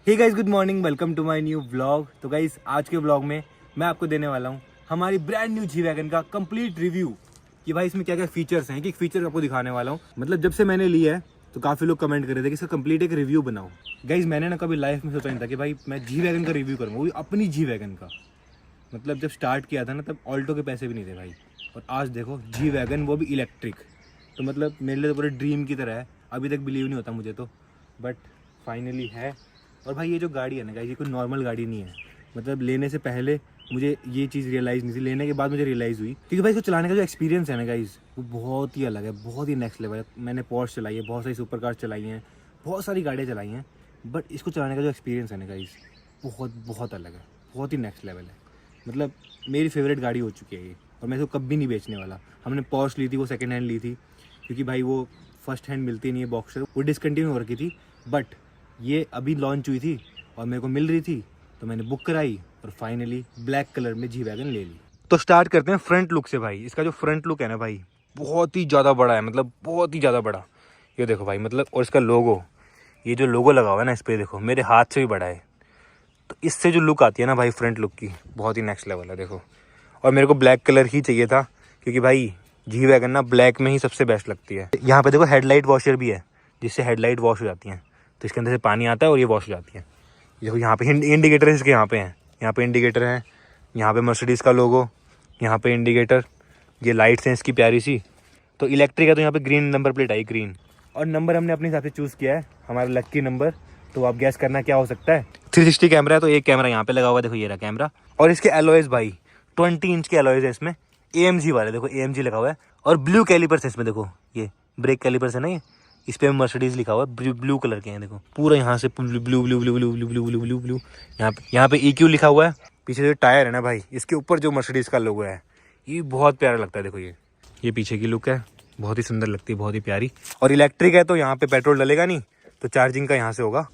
Hey guys, good morning, welcome to my new vlog. तो guys, आज के vlog में मैं आपको देने वाला हूँ हमारी ब्रांड न्यू जी वैगन का कंप्लीट रिव्यू कि भाई इसमें क्या क्या फीचर्स हैं। कि फीचर आपको दिखाने वाला हूँ। मतलब जब से मैंने लिया है तो काफ़ी लोग कमेंट कर रहे थे कि इसका कंप्लीट एक रिव्यू बनाओ। गाइस, मैंने ना कभी लाइफ में सोचा नहीं था कि भाई मैं जी वैगन का रिव्यू करूँगा, वो भी अपनी जी वैगन का। मतलब जब स्टार्ट किया था ना तब ऑल्टो के पैसे भी नहीं थे भाई, और आज देखो जी वैगन, वो भी इलेक्ट्रिक। तो मतलब मेरे लिए तो पूरे ड्रीम की तरह है। अभी तक बिलीव नहीं होता मुझे तो, बट फाइनली है। और भाई ये जो गाड़ी है ना गाइस, ये कोई नॉर्मल गाड़ी नहीं है। मतलब लेने से पहले मुझे ये चीज़ रियलाइज़ नहीं थी, लेने के बाद मुझे रियलाइज़ हुई। क्योंकि भाई इसको चलाने का जो एक्सपीरियंस है ना गाइस, वो बहुत ही अलग है, बहुत ही नेक्स्ट लेवल है। मैंने पोर्श चलाई है, बहुत सारी सुपर कार चलाई हैं, बहुत सारी गाड़ियाँ चलाई हैं, बट इसको चलाने का जो एक्सपीरियंस है ना गाइस, बहुत बहुत अलग है, बहुत ही नेक्स्ट लेवल है। मतलब मेरी फेवरेट गाड़ी हो चुकी है ये, और मैं इसको कभी नहीं बेचने वाला। हमने पोर्श ली थी, वो सेकेंड हैंड ली थी, क्योंकि भाई वो फर्स्ट हैंड मिलती नहीं है बॉक्सर, वो डिसकंटिन्यू हो रखी थी। बट ये अभी लॉन्च हुई थी और मेरे को मिल रही थी, तो मैंने बुक कराई और फाइनली ब्लैक कलर में जी वैगन ले ली। तो स्टार्ट करते हैं फ्रंट लुक से। भाई इसका जो फ्रंट लुक है ना भाई, बहुत ही ज़्यादा बड़ा है, मतलब बहुत ही ज़्यादा बड़ा। ये देखो भाई, मतलब और इसका लोगो, ये जो लोगो लगा हुआ है ना इस पर, देखो मेरे हाथ से भी बड़ा है। तो इससे जो लुक आती है ना भाई फ्रंट लुक की, बहुत ही नेक्स्ट लेवल है। देखो, और मेरे को ब्लैक कलर ही चाहिए था, क्योंकि भाई जी वैगन ना ब्लैक में ही सबसे बेस्ट लगती है। यहाँ पे देखो हेडलाइट वॉशर भी है, जिससे हेडलाइट वॉश हो जाती हैं। तो इसके अंदर से पानी आता है और ये वॉश हो जाती है। देखो यहाँ पे इंडिकेटर इसके यहाँ पे हैं, यहाँ पे इंडिकेटर हैं, यहाँ पे मर्सिडीज़ का लोगो, यहाँ पे इंडिकेटर, ये लाइट्स हैं इसकी प्यारी सी। तो इलेक्ट्रिक है, तो यहाँ पे ग्रीन नंबर प्लेट आई, ग्रीन। और नंबर हमने अपने हिसाब से चूज़ किया है, हमारा लक्की नंबर। तो आप गैस करना क्या हो सकता है। 360 कैमरा है, तो एक कैमरा यहाँ पे लगा हुआ है, देखो ये रहा कैमरा। और इसके एलॉयज भाई 20 इंच के एलॉयज है इसमें, AMG वाले, देखो AMG लगा हुआ है। और ब्लू कैलिपर्स है इसमें, देखो ये ब्रेक कैलिपर्स है ना, ये इस पे मर्सिडीज लिखा हुआ है, ब्लू कलर के हैं। देखो पूरा यहाँ से blue blue blue blue blue blue blue blue blue, यहाँ पे EQ लिखा हुआ है। पीछे जो टायर है ना भाई, इसके ऊपर जो मर्सिडीज का लोगो है, ये बहुत प्यारा लगता है। देखो ये पीछे की लुक है, बहुत ही सुंदर लगती है, बहुत ही प्यारी। और इलेक्ट्रिक है, तो यहाँ पे पेट्रोल डलेगा नहीं, तो चार्जिंग का यहाँ से होगा।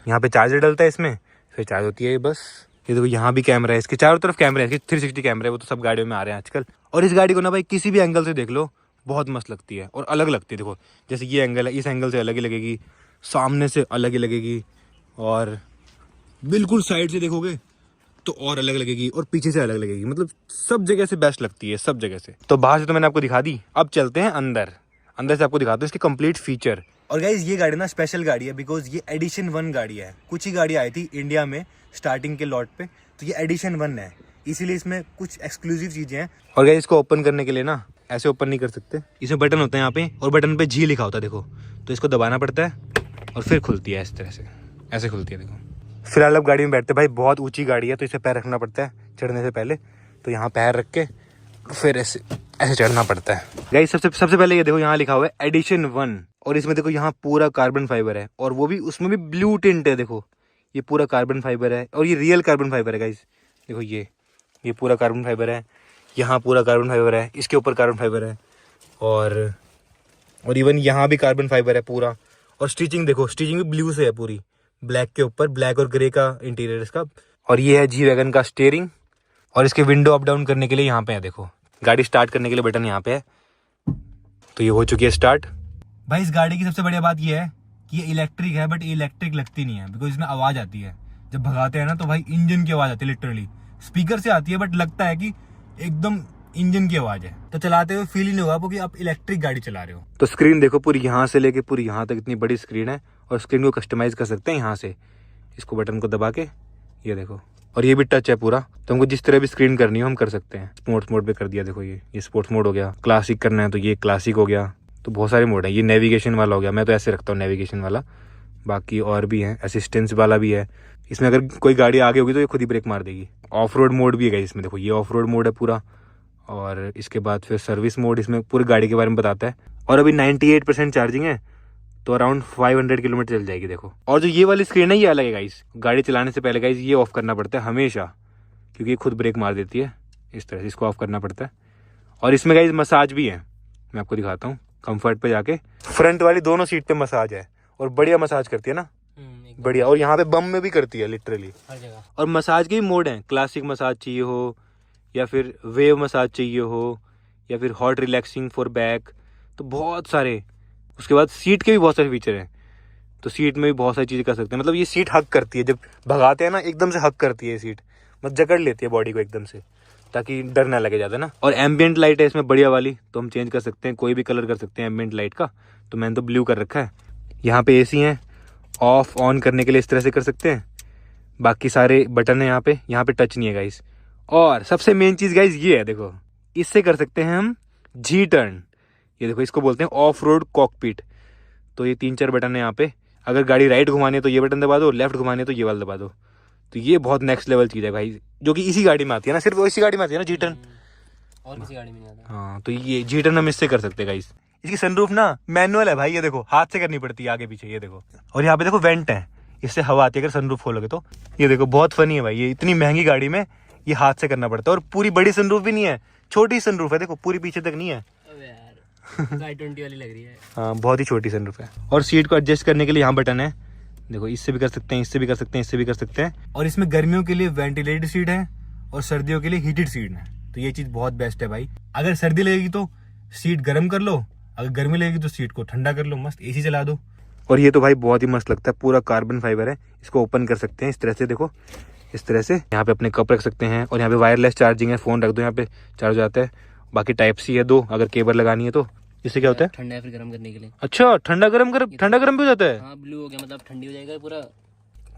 यहाँ पे चार्जर डलता है इसमें, फिर चार्ज होती है बस। ये देखो यहाँ भी कैमरा है, इसके चारों तरफ कैमरा है, इसके 360 कैमरा है, वो तो सब गाड़ियों में आ रहे हैं आजकल। और इस गाड़ी को ना भाई किसी भी एंगल से देख लो, बहुत मस्त लगती है और अलग लगती है। देखो जैसे ये एंगल है, इस एंगल से अलग ही लगेगी, सामने से अलग ही लगेगी, और बिल्कुल साइड से देखोगे तो और अलग लगेगी, और पीछे से अलग लगेगी। मतलब सब जगह से बेस्ट लगती है, सब जगह से। तो बाहर से तो मैंने आपको दिखा दी, अब चलते हैं अंदर। अंदर से आपको दिखाते हैं इसके कंप्लीट फीचर। और गाइज ये गाड़ी ना स्पेशल गाड़ी है, बिकॉज ये एडिशन 1 गाड़ी है। कुछ ही गाड़ी आई थी इंडिया में स्टार्टिंग के लॉट पे, तो ये एडिशन 1 है, इसीलिए इसमें कुछ एक्सक्लूसिव चीजें हैं। और गाइज इसको ओपन करने के लिए ना ऐसे ओपन नहीं कर सकते, इसमें बटन होता है यहाँ पे, और बटन पे जी लिखा होता है, देखो। तो इसको दबाना पड़ता है और फिर खुलती है, इस तरह से ऐसे खुलती है। देखो फिलहाल अब गाड़ी में बैठते भाई, बहुत ऊंची गाड़ी है, तो इसे पैर रखना पड़ता है चढ़ने से पहले। तो यहाँ पैर रख के फिर ऐसे चढ़ना पड़ता है। गाइस सबसे पहले ये देखो, यहाँ लिखा हुआ है एडिशन 1, और इसमें देखो यहाँ पूरा कार्बन फाइबर है, और वो भी उसमें भी ब्लू टिंट है। देखो ये पूरा कार्बन फाइबर है, और ये रियल कार्बन फाइबर है गाइस। देखो ये पूरा कार्बन फाइबर है, यहाँ पूरा कार्बन फाइबर है, इसके ऊपर कार्बन फाइबर है, और इवन यहाँ भी कार्बन फाइबर है पूरा। और स्टिचिंग देखो, स्टिचिंग भी ब्लू से है पूरी, ब्लैक के ऊपर, ब्लैक और ग्रे का इंटीरियर इसका। और ये है जी वैगन का स्टीयरिंग, और इसके विंडो अप डाउन करने के लिए यहाँ पे है। देखो गाड़ी स्टार्ट करने के लिए बटन यहाँ पे है, तो ये हो चुकी है स्टार्ट। भाई इस गाड़ी की सबसे बढ़िया बात ये है कि ये इलेक्ट्रिक है, बट ये इलेक्ट्रिक लगती नहीं है, बिकॉज इसमें आवाज आती है जब भगाते हैं ना, तो भाई इंजन की आवाज आती है, लिटरली स्पीकर से आती है, बट लगता है कि एकदम इंजन की आवाज है। तो चलाते हुए फील ही नहीं होगा आपको कि आप इलेक्ट्रिक गाड़ी चला रहे हो। तो स्क्रीन देखो, पूरी यहाँ से लेके पूरी यहाँ तक इतनी बड़ी स्क्रीन है, और स्क्रीन को कस्टमाइज कर सकते हैं यहाँ से, इसको बटन को दबा के, ये देखो। और ये भी टच है पूरा, तो हमको जिस तरह भी स्क्रीन करनी हो हम कर सकते हैं। स्पोर्ट्स मोड पे कर दिया, देखो ये स्पोर्ट्स मोड हो गया। क्लासिक करना है तो ये क्लासिक हो गया। तो बहुत सारे मोड है। ये नेविगेशन वाला हो गया, मैं तो ऐसे रखता हूँ नेविगेशन वाला। बाकी और भी है, असिस्टेंस वाला भी है। इसमें अगर कोई गाड़ी आगे होगी तो ये खुद ही ब्रेक मार देगी। ऑफ रोड मोड भी है इसमें, देखो ये ऑफ रोड मोड है पूरा। और इसके बाद फिर सर्विस मोड, इसमें पूरी गाड़ी के बारे में बताता है। और अभी 98% चार्जिंग है, तो अराउंड 500 किलोमीटर चल जाएगी। देखो, और जो ये वाली स्क्रीन है ये अलग है गाइस। गाड़ी चलाने से पहले गाइस ये ऑफ करना पड़ता है हमेशा, क्योंकि ये खुद ब्रेक मार देती है। इस तरह से इसको ऑफ करना पड़ता है। और इसमें गाइस मसाज भी है, मैं आपको दिखाता हूँ। कंफर्ट पे जाके फ्रंट वाली दोनों सीट पे मसाज है, और बढ़िया मसाज करती है ना, बढ़िया। और यहाँ पे बम में भी करती है लिटरली हर जगह। और मसाज के भी मोड हैं, क्लासिक मसाज चाहिए हो, या फिर वेव मसाज चाहिए हो, या फिर हॉट रिलैक्सिंग फॉर बैक, तो बहुत सारे। उसके बाद सीट के भी बहुत सारे फीचर हैं। तो सीट में भी बहुत सारी चीज़ें कर सकते हैं। मतलब ये सीट हक करती है, जब भगाते हैं ना एकदम से हक करती है ये सीट, मतलब जकड़ लेती है बॉडी को एकदम से, ताकि डर ना लगे ज़्यादा ना। और एम्बियंट लाइट है इसमें बढ़िया वाली, तो हम चेंज कर सकते हैं, कोई भी कलर कर सकते हैं एम्बियंट लाइट का। तो मैंने तो ब्लू कर रखा है। यहाँ पे AC है, ऑफ ऑन करने के लिए इस तरह से कर सकते हैं। बाकी सारे बटन है यहाँ पे टच नहीं है गाइस। और सबसे मेन चीज़ गाइस ये है, देखो इससे कर सकते हैं हम जी टर्न। ये देखो इसको बोलते हैं ऑफ रोड कॉकपिट। तो ये 3-4 बटन है यहाँ पे। अगर गाड़ी राइट घुमानी है तो ये बटन दबा दो, लेफ्ट घुमानी है तो ये वाला दबा दो। तो ये बहुत नेक्स्ट लेवल चीज़ है भाई, जो कि इसी गाड़ी में आती है ना, सिर्फ इसी गाड़ी में आती है ना जी टर्न, और किसी गाड़ी में नहीं आता। हाँ, तो ये जी टर्न हम इससे कर सकते हैं गाइस। इसकी सनरूफ ना मैनुअल है भाई, ये देखो हाथ से करनी पड़ती है आगे पीछे, ये देखो। और यहाँ पे देखो वेंट है, इससे हवा आती है अगर सनरूफ खोलोगे तो। ये देखो बहुत फनी है भाई, ये इतनी महंगी गाड़ी में ये हाथ से करना पड़ता है। और पूरी बड़ी सनरूफ भी नहीं है, छोटी सनरूफ है, देखो पूरी पीछे तक नहीं है। अबे यार i20 वाली लग रही है। हाँ, बहुत ही छोटी सनरूफ है। और सीट को एडजस्ट करने के लिए यहाँ बटन है, देखो इससे भी कर सकते हैं, इससे भी कर सकते हैं, इससे भी कर सकते हैं। और इसमें गर्मियों के लिए वेंटिलेटेड सीट है और सर्दियों के लिए हीटेड सीट है। तो ये चीज़ बहुत बेस्ट है भाई। अगर सर्दी लगेगी तो सीट गर्म कर लो, अगर गर्मी लगेगी तो सीट को ठंडा कर लो, मस्त AC चला दो। और ये तो भाई बहुत ही मस्त लगता है, पूरा कार्बन फाइबर है। इसको ओपन कर सकते हैं इस तरह से, देखो इस तरह से। यहाँ पे अपने कप रख सकते हैं और यहाँ पे वायरलेस चार्जिंग है, फ़ोन रख दो यहाँ पे, चार्ज हो जाता है। बाकी टाइप-C है 2, अगर केबल लगानी है तो। इससे क्या होता है? ठंडा फिर गर्म करने के लिए। अच्छा, ठंडा गर्म भी हो जाता है? हाँ, ब्लू हो गया मतलब ठंडी हो जाएगा पूरा।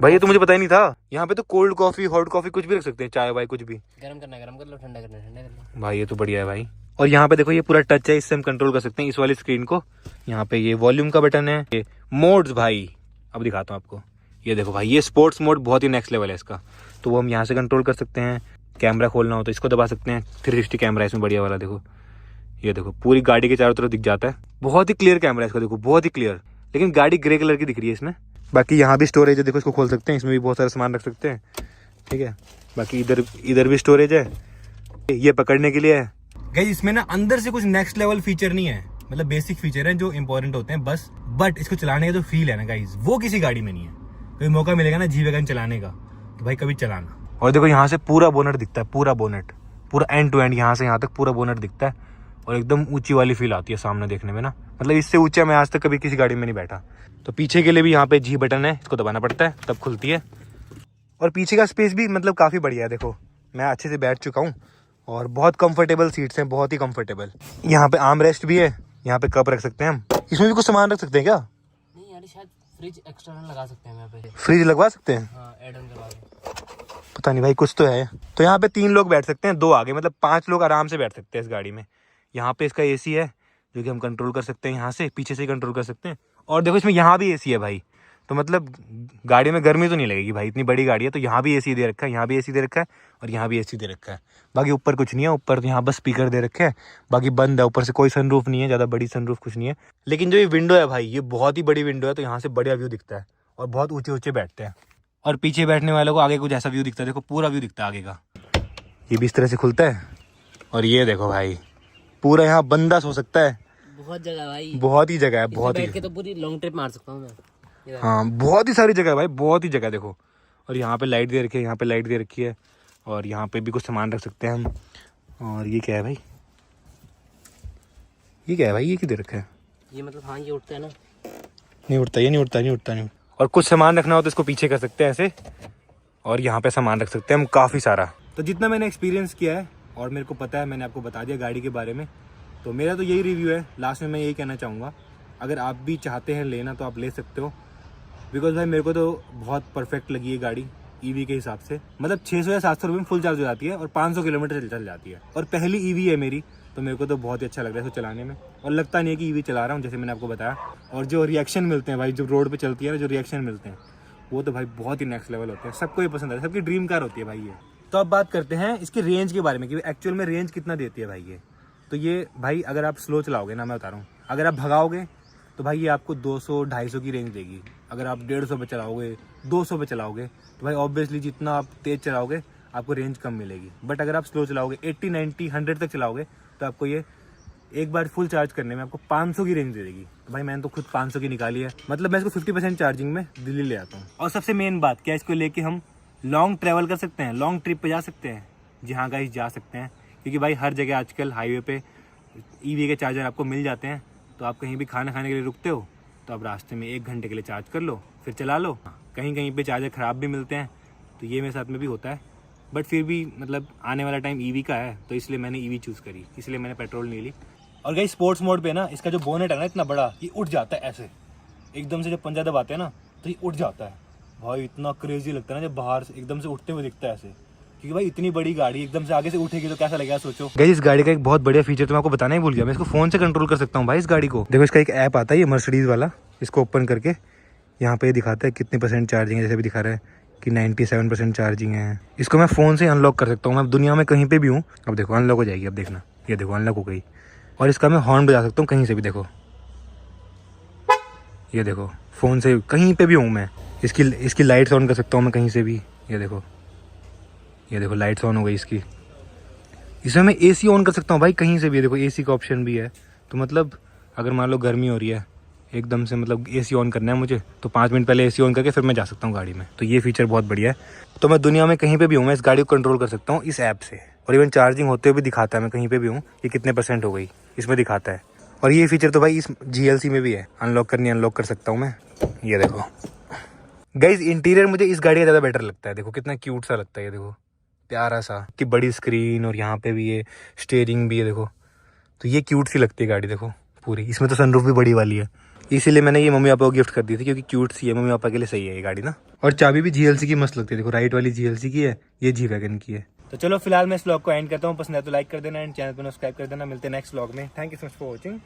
भाई ये तो मुझे पता ही नहीं था। यहाँ पे तो कोल्ड कॉफी, हॉट कॉफी कुछ भी रख सकते हैं, चाय वाय कुछ भी। गर्म करना गर्म कर लो, ठंडा करना ठंडा कर लो। भाई ये तो बढ़िया है भाई। और यहाँ पे देखो ये पूरा टच है, इससे हम कंट्रोल कर सकते हैं इस वाली स्क्रीन को। यहाँ पे ये वॉल्यूम का बटन है, ये मोड्स भाई अब दिखाता हूँ आपको। ये देखो भाई, ये स्पोर्ट्स मोड बहुत ही नेक्स्ट लेवल है इसका, तो वो हम यहाँ से कंट्रोल कर सकते हैं। कैमरा खोलना हो तो इसको दबा सकते हैं, 360 कैमरा है इसमें बढ़िया वाला, देखो ये देखो पूरी गाड़ी के चारों तरफ दिख जाता है। बहुत ही क्लियर कैमरा है इसका, देखो बहुत ही क्लियर। लेकिन गाड़ी ग्रे कलर की दिख रही है इसमें। बाकी यहाँ भी स्टोरेज है, देखो इसको खोल सकते हैं, इसमें भी बहुत सारा सामान रख सकते हैं, ठीक है। बाकी इधर भी स्टोरेज है, ये पकड़ने के लिए है। गाइस इसमें ना अंदर से कुछ नेक्स्ट लेवल फीचर नहीं है, मतलब बेसिक फीचर है जो इंपॉर्टेंट होते हैं बस। बट इसको चलाने का जो फील है ना गाइस, वो किसी गाड़ी में नहीं है। कभी मौका मिलेगा ना जी वैगन चलाने का तो भाई कभी चलाना। और देखो यहाँ से पूरा बोनट दिखता है, पूरा बोनट, पूरा एंड टू एंड, यहाँ से यहाँ तक पूरा बोनट दिखता है। और एकदम ऊंची वाली फील आती है सामने देखने में ना, मतलब इससे ऊंचा मैं आज तक कभी किसी गाड़ी में नहीं बैठा। तो पीछे के लिए भी यहाँ पे जी बटन है, इसको दबाना पड़ता है तब खुलती है। और पीछे का स्पेस भी मतलब काफ़ी बढ़िया है, देखो मैं अच्छे से बैठ चुका हूँ और बहुत कंफर्टेबल सीट्स हैं, बहुत ही कंफर्टेबल। यहाँ पे आर्म रेस्ट भी है, यहाँ पे कप रख सकते हैं हम। इसमें भी कुछ सामान रख सकते हैं क्या? नहीं यार, शायद फ्रिज एक्सटर्नल लगा सकते हैं यहाँ पे। फ्रिज लगवा सकते हैं? हाँ, ऐड ऑन करवा दो। पता नहीं भाई, कुछ तो है। तो यहाँ पे 3 लोग बैठ सकते हैं, 2 आगे, मतलब 5 लोग आराम से बैठ सकते हैं इस गाड़ी में। यहाँ पे इसका AC है जो कि हम कंट्रोल कर सकते हैं, यहाँ से पीछे से ही कंट्रोल कर सकते हैं। और देखो इसमें यहाँ भी AC है भाई, तो मतलब गाड़ी में गर्मी तो नहीं लगेगी भाई, इतनी बड़ी गाड़ी है। तो यहाँ भी AC दे रखा है, यहाँ भी AC दे रखा है और यहाँ भी AC दे रखा है। बाकी ऊपर कुछ नहीं है, ऊपर तो यहाँ बस स्पीकर दे रखे हैं, बाकी बंद है। ऊपर से कोई सनरूफ नहीं है, ज़्यादा बड़ी सनरूफ कुछ नहीं है। लेकिन जो ये विंडो है भाई, ये बहुत ही बड़ी विंडो है, तो यहाँ से बढ़िया व्यू दिखता है और बहुत ऊँचे ऊँचे बैठते हैं। और पीछे बैठने वालों को आगे कुछ ऐसा व्यू दिखता है, देखो पूरा व्यू दिखता है आगे का। ये भी इस तरह से खुलता है। और ये देखो भाई, पूरा यहाँ बंदा सो सकता है, बहुत जगह भाई, बहुत ही जगह है, बहुत ही। बैठ के तो पूरी लॉन्ग ट्रिप मार सकता हूँ मैं। हाँ, बहुत ही सारी जगह है भाई, बहुत ही जगह देखो। और यहाँ पे लाइट दे रखी है, यहाँ पे लाइट दे रखी है और यहाँ पे भी कुछ सामान रख सकते हैं हम। और ये क्या है भाई, ये क्या है भाई, ये क्यों दे रखा है? ये मतलब हाँ, ये उठता है ना? नहीं उठता, ये नहीं उठता, नहीं उठता नहीं। और कुछ सामान रखना हो तो इसको पीछे कर सकते हैं ऐसे, और यहाँ पे सामान रख सकते हैं हम काफ़ी सारा। तो जितना मैंने एक्सपीरियंस किया है और मेरे को पता है, मैंने आपको बता दिया गाड़ी के बारे में। तो मेरा तो यही रिव्यू है। लास्ट में मैं यही कहना चाहूँगा, अगर आप भी चाहते हैं लेना तो आप ले सकते हो। बिकॉज भाई मेरे को तो बहुत परफेक्ट लगी है गाड़ी EV के हिसाब से। मतलब 600 या 700 रुपये में फुल चार्ज हो जाती है और 500 किलोमीटर चल जाती है। और पहली EV है मेरी, तो मेरे को तो बहुत ही अच्छा लग रहा है इसको चलाने में। और लगता नहीं है कि EV चला रहा हूँ, जैसे मैंने आपको बताया। और जो रिएक्शन मिलते हैं भाई, जो रोड पे चलती है ना, जो रिएक्शन मिलते हैं, वो तो भाई बहुत ही नेक्स्ट लेवल होते हैं। सबको ये पसंद आता है, सबकी ड्रीम कार होती है भाई ये। तो अब बात करते हैं इसकी रेंज के बारे में कि एक्चुअल में रेंज कितना देती है भाई ये। तो ये भाई अगर आप स्लो चलाओगे ना, मैं बता रहा हूँ, अगर आप भगाओगे तो भाई ये आपको 200-250 की रेंज देगी। अगर आप 150 पे चलाओगे, 200 पे चलाओगे, तो भाई ऑब्वियसली जितना आप तेज़ चलाओगे आपको रेंज कम मिलेगी। बट अगर आप स्लो चलाओगे, 80, 90, 100 तक चलाओगे, तो आपको ये एक बार फुल चार्ज करने में आपको 500 की रेंज दे देगी। तो भाई मैंने तो खुद 500 की निकाली है। मतलब मैं इसको 50% चार्जिंग में दिल्ली ले आता हूँ। और सबसे मेन बात क्या, इसको लेके हम लॉन्ग ट्रैवल कर सकते हैं, लॉन्ग ट्रिप पे जा सकते हैं। जी हाँ गाइस, जा सकते हैं, क्योंकि भाई हर जगह आजकल हाईवे पे EV के चार्जर आपको मिल जाते हैं। तो आप कहीं भी खाना खाने के लिए रुकते हो तो अब रास्ते में 1 घंटे के लिए चार्ज कर लो, फिर चला लो। कहीं कहीं पे चार्जर ख़राब भी मिलते हैं, तो ये मेरे साथ में भी होता है। बट फिर भी मतलब आने वाला टाइम ईवी का है, तो इसलिए मैंने ईवी चूज़ करी, इसलिए मैंने पेट्रोल नहीं ली। और गाइस स्पोर्ट्स मोड पे ना इसका जो बोनेट है ना इतना बड़ा, ये उठ जाता है ऐसे एकदम से। जब पंजा दबाते हैं ना तो ये उठ जाता है भाई, इतना क्रेजी लगता है ना जब बाहर से एकदम से उठते हुए दिखता है ऐसे। क्योंकि भाई इतनी बड़ी गाड़ी एकदम से आगे से उठेगी तो कैसा लगेगा सोचो। गाइस इस गाड़ी का एक बहुत बढ़िया फीचर तो मैं आपको बताना ही भूल गया, मैं इसको फोन से कंट्रोल कर सकता हूँ भाई इस गाड़ी को। देखो इसका एक ऐप आता है ये मर्सिडीज वाला, इसको ओपन करके यहाँ पे दिखाता है कितने % चार्जिंग है, जैसे भी दिखा रहा है कि 97% चार्जिंग है। इसको मैं फ़ोन से अनलॉक कर सकता हूँ, मैं दुनिया में कहीं पे भी हूँ। अब देखो अनलॉक हो जाएगी, अब देखना, ये देखो अनलॉक हो गई। और इसका मैं हॉर्न बजा सकता हूँ कहीं से भी, देखो ये देखो फ़ोन से कहीं पे भी हूँ मैं। इसकी लाइट्स ऑन कर सकता हूँ मैं कहीं से भी, ये देखो लाइट्स ऑन हो गई इसकी। इसमें मैं AC ऑन कर सकता हूँ भाई कहीं से भी, देखो AC का ऑप्शन भी है। तो मतलब अगर मान लो गर्मी हो रही है एकदम से, मतलब AC ऑन करना है मुझे, तो 5 मिनट पहले AC ऑन करके फिर मैं जा सकता हूँ गाड़ी में। तो ये फीचर बहुत बढ़िया है। तो मैं दुनिया में कहीं पे भी हूँ, मैं इस गाड़ी को कंट्रोल कर सकता हूँ इस ऐप से। और इवन चार्जिंग होते हुए भी दिखाता है, मैं कहीं पे भी हूँ ये कितने % हो गई इसमें दिखाता है। और ये फीचर तो भाई इस GLC में भी है, अनलॉक कर सकता हूँ मैं। ये देखो गाइस इंटीरियर मुझे इस गाड़ी का ज़्यादा बेटर लगता है, देखो कितना क्यूट सा लगता है ये, देखो प्यारा सा, कि बड़ी स्क्रीन और यहाँ पे भी ये स्टीयरिंग भी है देखो, तो ये क्यूट सी लगती है गाड़ी देखो पूरी। इसमें तो सनरूफ भी बड़ी वाली है, इसीलिए मैंने ये मम्मी पापा को गिफ्ट कर दी थी, क्योंकि क्यूट सी है, मम्मी पापा के लिए सही है ये गाड़ी ना। और चाबी भी GLC की मस्त लगती है, देखो राइट वाली GLC की है, ये जी वैगन की है। तो चलो फिलहाल मैं इस व्लॉग को एंड करता हूँ, पसंद है तो लाइक कर देना एंड चैनल पर सब्सक्राइब कर देना। मिलते हैं नेक्स्ट व्लॉग में। Thank you so much for watching.